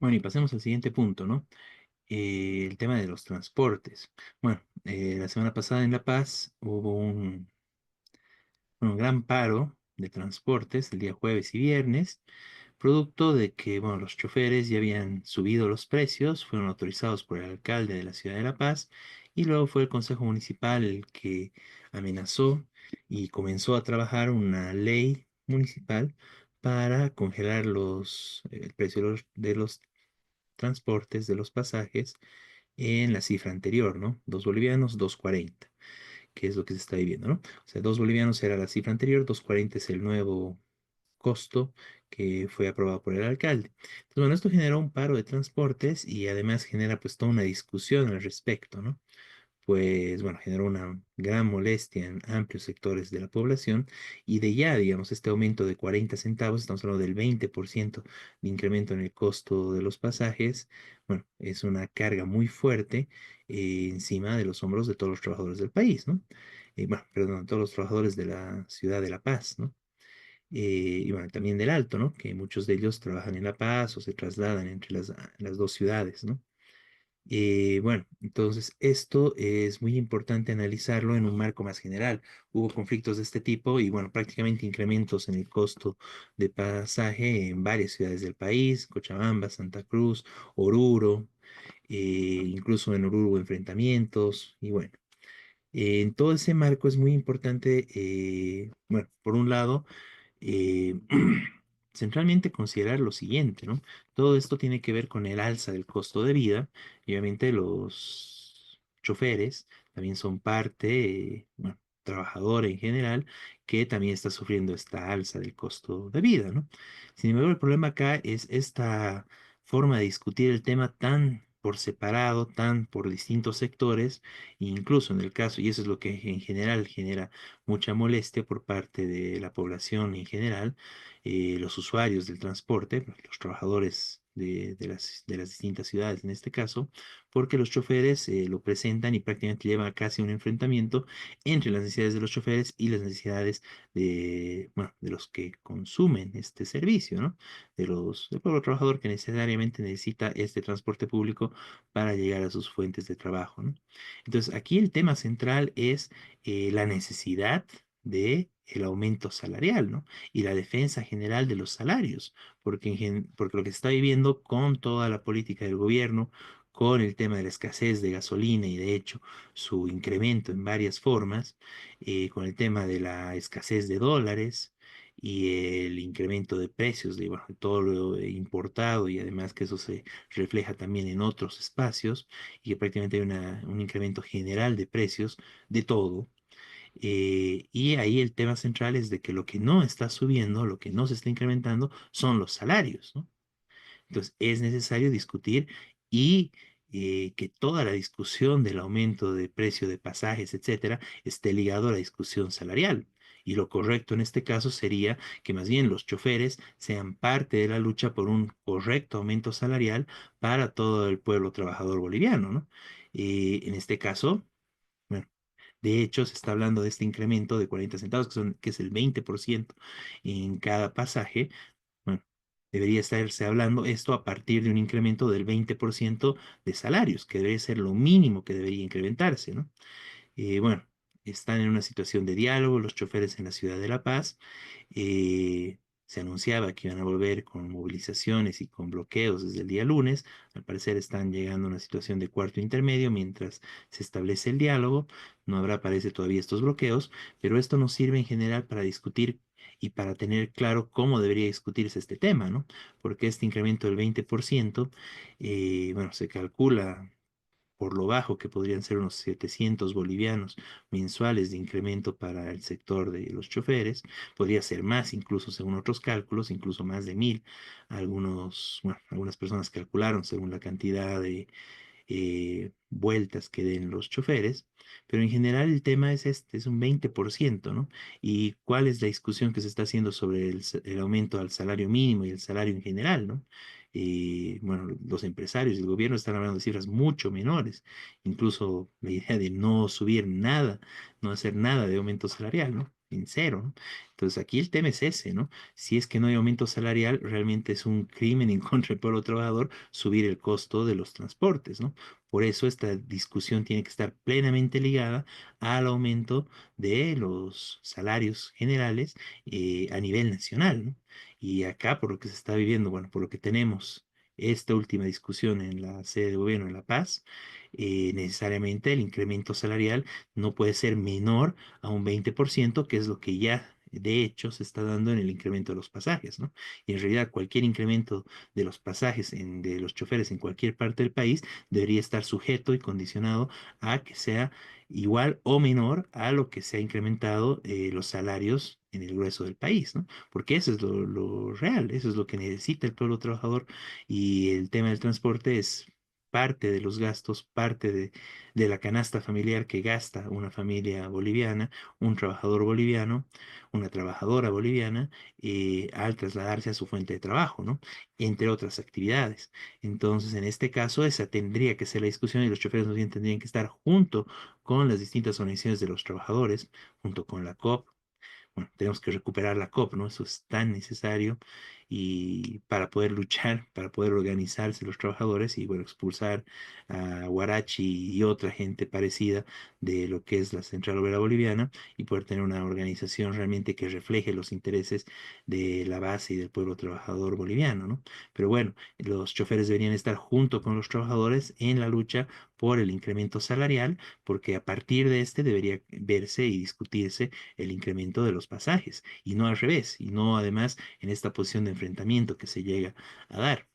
Bueno, y pasemos al siguiente punto, ¿no? El tema de los transportes. Bueno, la semana pasada en La Paz hubo un gran paro de transportes el día jueves y viernes, producto de que, bueno, los choferes ya habían subido los precios, fueron autorizados por el alcalde de la ciudad de La Paz, y luego fue el Consejo Municipal el que amenazó y comenzó a trabajar una ley municipal para congelar el precio de los transportes, de los pasajes, en la cifra anterior, ¿no? 2 bolivianos, 2,40, que es lo que se está viviendo, ¿no? O sea, 2 bolivianos era la cifra anterior, 2,40 es el nuevo costo que fue aprobado por el alcalde. Entonces, bueno, esto generó un paro de transportes y además genera pues toda una discusión al respecto, ¿no? Pues bueno, generó una gran molestia en amplios sectores de la población y de ya, digamos, este aumento de 40 centavos, estamos hablando del 20% de incremento en el costo de los pasajes. Bueno, es una carga muy fuerte encima de los hombros de todos los trabajadores del país, ¿no? Bueno, perdón, todos los trabajadores de la ciudad de La Paz, ¿no? Y bueno, también del Alto, ¿no? Que muchos de ellos trabajan en La Paz o se trasladan entre las dos ciudades, ¿no? Bueno, entonces esto es muy importante analizarlo en un marco más general. Hubo conflictos de este tipo y bueno, prácticamente incrementos en el costo de pasaje en varias ciudades del país: Cochabamba, Santa Cruz, Oruro, incluso en Oruro hubo enfrentamientos y bueno. En todo ese marco es muy importante, bueno, por un lado, eh, centralmente considerar lo siguiente, ¿no? Todo esto tiene que ver con el alza del costo de vida y obviamente los choferes también son parte, bueno, trabajador en general, que también está sufriendo esta alza del costo de vida, ¿no? Sin embargo, el problema acá es esta forma de discutir el tema tan por separado, tan por distintos sectores, e incluso en el caso, y eso es lo que en general genera mucha molestia por parte de la población en general, los usuarios del transporte, los trabajadores de las distintas ciudades en este caso, porque los choferes lo presentan y prácticamente lleva casi un enfrentamiento entre las necesidades de los choferes y las necesidades bueno, de los que consumen este servicio, ¿no? Del pueblo trabajador que necesariamente necesita este transporte público para llegar a sus fuentes de trabajo, ¿no? Entonces, aquí el tema central es la necesidad de el aumento salarial, ¿no? Y la defensa general de los salarios, porque, porque lo que se está viviendo con toda la política del gobierno, con el tema de la escasez de gasolina y de hecho su incremento en varias formas, con el tema de la escasez de dólares y el incremento de precios de, bueno, de todo lo importado, y además que eso se refleja también en otros espacios y que prácticamente hay un incremento general de precios de todo. Y ahí el tema central es de que lo que no está subiendo, lo que no se está incrementando son los salarios, ¿no? Entonces es necesario discutir y que toda la discusión del aumento de precio de pasajes, etcétera, esté ligado a la discusión salarial. Y lo correcto en este caso sería que más bien los choferes sean parte de la lucha por un correcto aumento salarial para todo el pueblo trabajador boliviano, ¿no? En este caso, bueno, de hecho, se está hablando de este incremento de 40 centavos, que es el 20% en cada pasaje. Bueno, debería estarse hablando esto a partir de un incremento del 20% de salarios, que debería ser lo mínimo que debería incrementarse, ¿no? Bueno, están en una situación de diálogo los choferes en la ciudad de La Paz. Se anunciaba que iban a volver con movilizaciones y con bloqueos desde el día lunes. Al parecer están llegando a una situación de cuarto intermedio mientras se establece el diálogo. No habrá, parece, todavía estos bloqueos, pero esto nos sirve en general para discutir y para tener claro cómo debería discutirse este tema, ¿no? Porque este incremento del 20%, bueno, se calcula por lo bajo, que podrían ser unos 700 bolivianos mensuales de incremento para el sector de los choferes. Podría ser más, incluso según otros cálculos, incluso más de 1.000. Bueno, algunas personas calcularon según la cantidad de vueltas que den los choferes, pero en general el tema es este, es un 20%, ¿no? ¿Y cuál es la discusión que se está haciendo sobre el aumento al salario mínimo y el salario en general, ¿no? Bueno, los empresarios y el gobierno están hablando de cifras mucho menores, incluso la idea de no subir nada, no hacer nada de aumento salarial, ¿no? en cero, ¿no? Entonces aquí el tema es ese, ¿no? Si es que no hay aumento salarial, realmente es un crimen en contra del pueblo trabajador subir el costo de los transportes, ¿no? Por eso esta discusión tiene que estar plenamente ligada al aumento de los salarios generales a nivel nacional, ¿no? Y acá, por lo que se está viviendo, bueno, por lo que tenemos esta última discusión en la sede de gobierno en La Paz, necesariamente el incremento salarial no puede ser menor a un 20%, que es lo que ya de hecho se está dando en el incremento de los pasajes, ¿no? Y en realidad cualquier incremento de los pasajes de los choferes en cualquier parte del país debería estar sujeto y condicionado a que sea igual o menor a lo que se ha incrementado los salarios en el grueso del país, ¿no? Porque eso es lo real, eso es lo que necesita el pueblo trabajador y el tema del transporte es parte de los gastos, parte de la canasta familiar que gasta una familia boliviana, un trabajador boliviano, una trabajadora boliviana, al trasladarse a su fuente de trabajo, ¿no? Entre otras actividades. Entonces, en este caso, esa tendría que ser la discusión y los choferes más bien tendrían que estar junto con las distintas organizaciones de los trabajadores, junto con la COP. Bueno, tenemos que recuperar la COP, ¿no? Eso es tan necesario y para poder luchar, para poder organizarse los trabajadores y, bueno, expulsar a Guarachi y otra gente parecida de lo que es la Central Obrera Boliviana y poder tener una organización realmente que refleje los intereses de la base y del pueblo trabajador boliviano, ¿no? Pero bueno, los choferes deberían estar junto con los trabajadores en la lucha por el incremento salarial, porque a partir de este debería verse y discutirse el incremento de los pasajes y no al revés, y no además en esta posición de enfrentamiento que se llega a dar.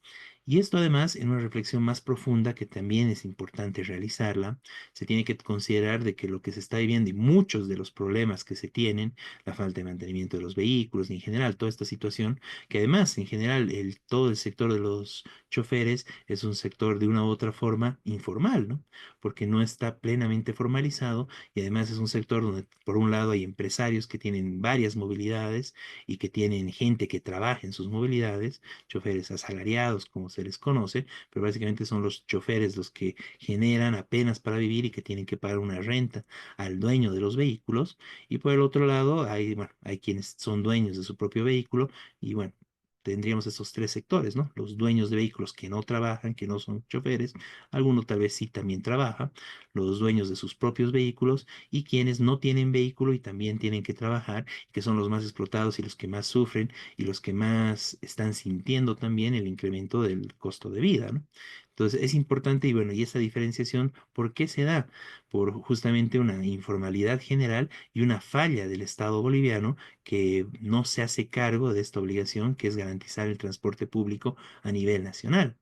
Y esto además, en una reflexión más profunda que también es importante realizarla, se tiene que considerar de que lo que se está viviendo y muchos de los problemas que se tienen, la falta de mantenimiento de los vehículos y en general toda esta situación, que además en general todo el sector de los choferes es un sector de una u otra forma informal, ¿no? Porque no está plenamente formalizado y además es un sector donde por un lado hay empresarios que tienen varias movilidades y que tienen gente que trabaja en sus movilidades, choferes asalariados como se les conoce, pero básicamente son los choferes los que generan apenas para vivir y que tienen que pagar una renta al dueño de los vehículos. Y por el otro lado hay, bueno, hay quienes son dueños de su propio vehículo y bueno, tendríamos esos tres sectores, ¿no? Los dueños de vehículos que no trabajan, que no son choferes, alguno tal vez sí también trabaja, los dueños de sus propios vehículos y quienes no tienen vehículo y también tienen que trabajar, que son los más explotados y los que más sufren y los que más están sintiendo también el incremento del costo de vida, ¿no? Entonces es importante y bueno, y esa diferenciación, ¿por qué se da? Por justamente una informalidad general y una falla del Estado boliviano que no se hace cargo de esta obligación que es garantizar el transporte público a nivel nacional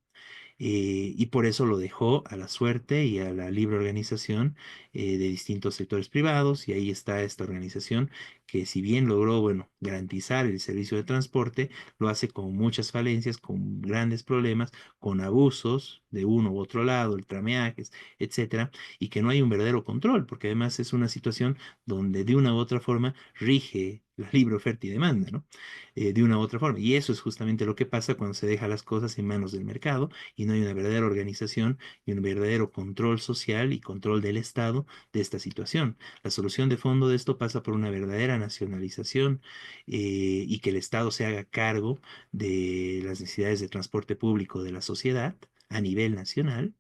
y por eso lo dejó a la suerte y a la libre organización de distintos sectores privados y ahí está esta organización que si bien logró, bueno, garantizar el servicio de transporte, lo hace con muchas falencias, con grandes problemas, con abusos de uno u otro lado, el trameajes, etcétera, y que no hay un verdadero control, porque además es una situación donde de una u otra forma rige la libre oferta y demanda, ¿no? De una u otra forma. Y eso es justamente lo que pasa cuando se deja las cosas en manos del mercado y no hay una verdadera organización y un verdadero control social y control del Estado de esta situación. La solución de fondo de esto pasa por una verdadera nacionalización y que el Estado se haga cargo de las necesidades de transporte público de la sociedad a nivel nacional,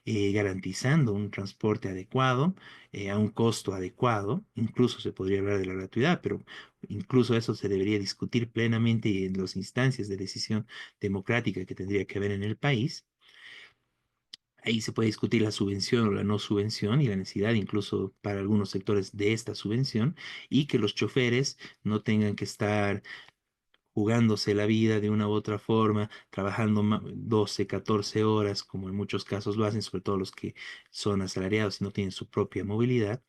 garantizando un transporte adecuado, a un costo adecuado, incluso se podría hablar de la gratuidad, pero incluso eso se debería discutir plenamente en las instancias de decisión democrática que tendría que haber en el país. Ahí se puede discutir la subvención o la no subvención y la necesidad incluso para algunos sectores de esta subvención y que los choferes no tengan que estar jugándose la vida de una u otra forma, trabajando 12, 14 horas, como en muchos casos lo hacen, sobre todo los que son asalariados y no tienen su propia movilidad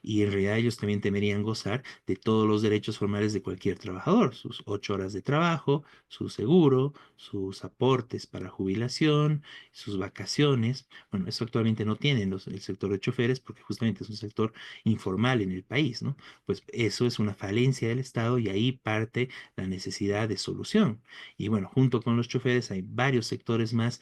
y en realidad ellos también deberían gozar de todos los derechos formales de cualquier trabajador, sus 8 horas de trabajo, su seguro, sus aportes para jubilación, sus vacaciones. Bueno, eso actualmente no tienen el sector de choferes porque justamente es un sector informal en el país, ¿no? Pues eso es una falencia del Estado y ahí parte la necesidad de solución. Y bueno, junto con los choferes hay varios sectores más.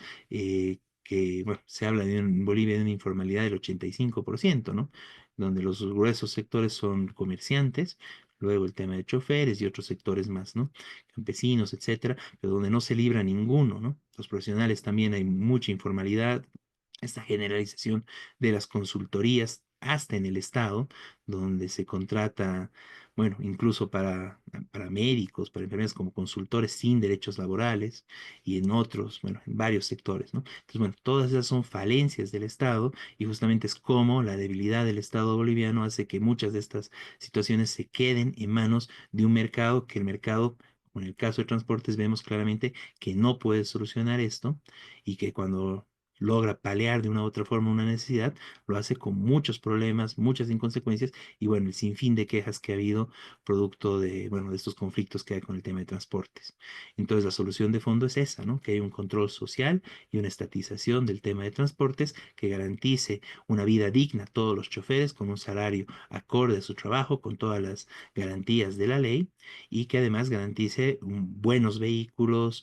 Que, bueno, se habla en Bolivia de una informalidad del 85%, ¿no? Donde los gruesos sectores son comerciantes, luego el tema de choferes y otros sectores más, ¿no? Campesinos, etcétera, pero donde no se libra ninguno, ¿no? Los profesionales también hay mucha informalidad, esta generalización de las consultorías hasta en el Estado, donde se contrata, bueno, incluso para médicos, para enfermeras como consultores sin derechos laborales y en otros, bueno, en varios sectores, ¿no? Entonces, bueno, todas esas son falencias del Estado y justamente es como la debilidad del Estado boliviano hace que muchas de estas situaciones se queden en manos de un mercado que el mercado, como en el caso de transportes, vemos claramente que no puede solucionar esto y que cuando logra paliar de una u otra forma una necesidad, lo hace con muchos problemas, muchas inconsecuencias y bueno, el sinfín de quejas que ha habido producto de, bueno, de estos conflictos que hay con el tema de transportes. Entonces, la solución de fondo es esa, ¿no? Que hay un control social y una estatización del tema de transportes que garantice una vida digna a todos los choferes con un salario acorde a su trabajo, con todas las garantías de la ley y que además garantice buenos vehículos,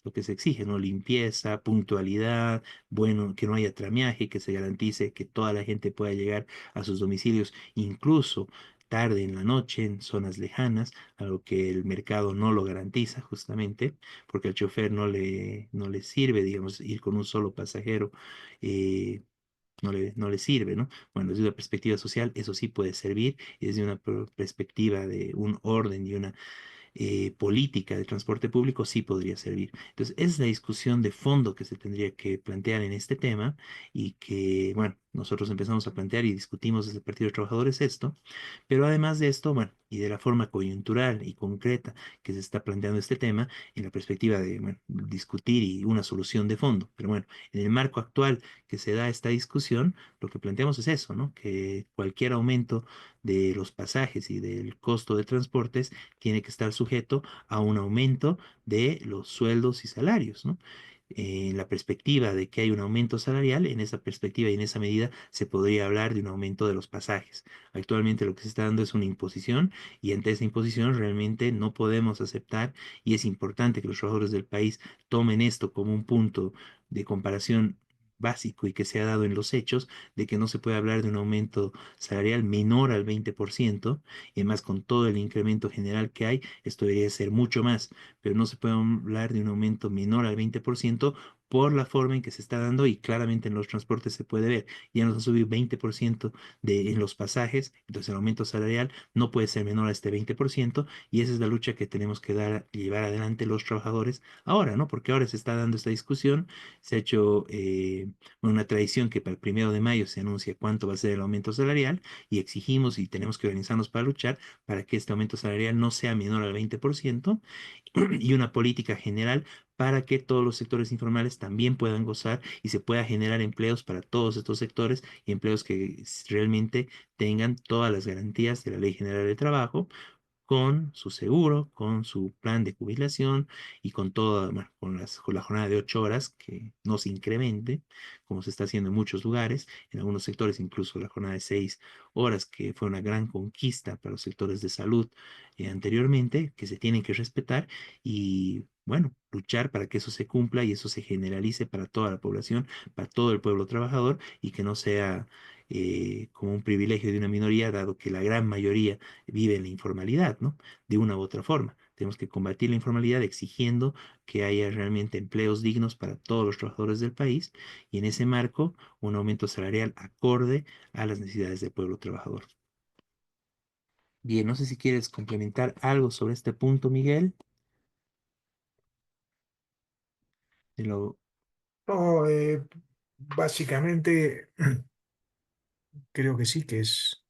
lo que se exige, ¿no? Limpieza, puntualidad, bueno, que no haya tramiaje, que se garantice que toda la gente pueda llegar a sus domicilios, incluso tarde en la noche, en zonas lejanas, algo que el mercado no lo garantiza justamente, porque al chofer no le sirve, digamos, ir con un solo pasajero. eh, no le sirve, ¿no? Bueno, desde una perspectiva social, eso sí puede servir, y desde una perspectiva de un orden y una política de transporte público sí podría servir. Entonces, es la discusión de fondo que se tendría que plantear en este tema y que, bueno, nosotros empezamos a plantear y discutimos desde el Partido de Trabajadores esto, pero además de esto, bueno, y de la forma coyuntural y concreta que se está planteando este tema, en la perspectiva de, bueno, discutir y una solución de fondo. Pero bueno, en el marco actual que se da esta discusión, lo que planteamos es eso, ¿no? Que cualquier aumento de los pasajes y del costo de transportes tiene que estar sujeto a un aumento de los sueldos y salarios, ¿no? En la perspectiva de que hay un aumento salarial, en esa perspectiva y en esa medida se podría hablar de un aumento de los pasajes. Actualmente lo que se está dando es una imposición y ante esa imposición realmente no podemos aceptar y es importante que los trabajadores del país tomen esto como un punto de comparación básico y que se ha dado en los hechos de que no se puede hablar de un aumento salarial menor al 20%, y además con todo el incremento general que hay, esto debería ser mucho más, pero no se puede hablar de un aumento menor al 20% por la forma en que se está dando y claramente en los transportes se puede ver. Ya nos han subido 20% en los pasajes, entonces el aumento salarial no puede ser menor a este 20% y esa es la lucha que tenemos que dar, llevar adelante los trabajadores ahora, ¿no? Porque ahora se está dando esta discusión, se ha hecho una tradición que para el 1 de mayo se anuncia cuánto va a ser el aumento salarial y exigimos y tenemos que organizarnos para luchar para que este aumento salarial no sea menor al 20% y una política general para que todos los sectores informales también puedan gozar y se pueda generar empleos para todos estos sectores y empleos que realmente tengan todas las garantías de la Ley General de Trabajo con su seguro, con su plan de jubilación y con toda, bueno, con la jornada de 8 horas que no se incremente, como se está haciendo en muchos lugares, en algunos sectores incluso la jornada de 6 horas, que fue una gran conquista para los sectores de salud anteriormente, que se tienen que respetar y, bueno, luchar para que eso se cumpla y eso se generalice para toda la población, para todo el pueblo trabajador y que no sea como un privilegio de una minoría, dado que la gran mayoría vive en la informalidad, ¿no? De una u otra forma. Tenemos que combatir la informalidad exigiendo que haya realmente empleos dignos para todos los trabajadores del país y en ese marco un aumento salarial acorde a las necesidades del pueblo trabajador. Bien, no sé si quieres complementar algo sobre este punto, Miguel, de lo. No, básicamente creo que sí, que es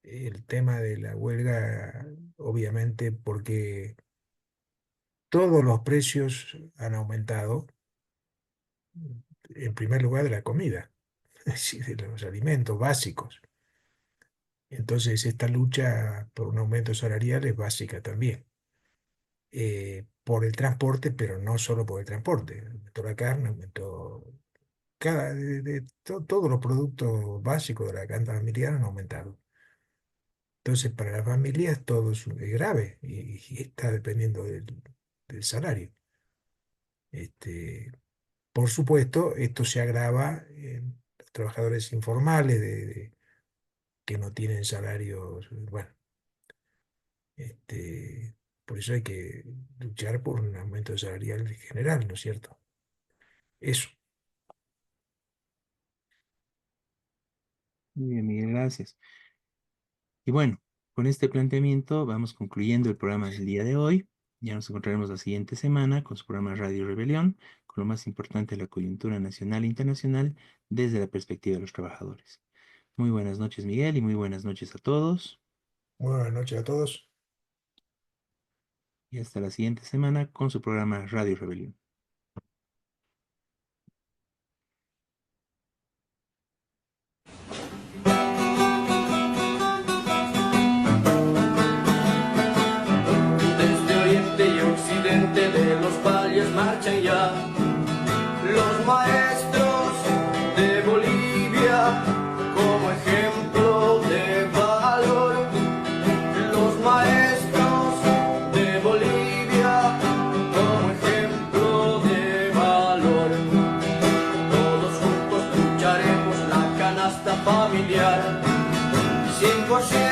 el tema de la huelga, obviamente, porque todos los precios han aumentado, en primer lugar de la comida, es decir, de los alimentos básicos. Entonces, esta lucha por un aumento salarial es básica también. Por el transporte, pero no solo por el transporte. Aumentó la carne, aumentó todos los productos básicos de la canasta familiar han aumentado. Entonces, para las familias todo es grave y está dependiendo del salario. Este, por supuesto, esto se agrava en los trabajadores informales que no tienen salarios, bueno, Por eso hay que luchar por un aumento salarial general, ¿no es cierto? Eso. Muy bien, Miguel, gracias. Y bueno, con este planteamiento vamos concluyendo el programa del día de hoy. Ya nos encontraremos la siguiente semana con su programa Radio Rebelión, con lo más importante de la coyuntura nacional e internacional desde la perspectiva de los trabajadores. Muy buenas noches, Miguel, y muy buenas noches a todos. Muy buenas noches a todos. Y hasta la siguiente semana con su programa Radio Rebelión. Desde oriente y occidente de los valles marchan ya los maestros de Bolivia como ejemplo de valor. Los maestros de Bolivia como ejemplo de valor. Todos juntos lucharemos la canasta familiar 100%.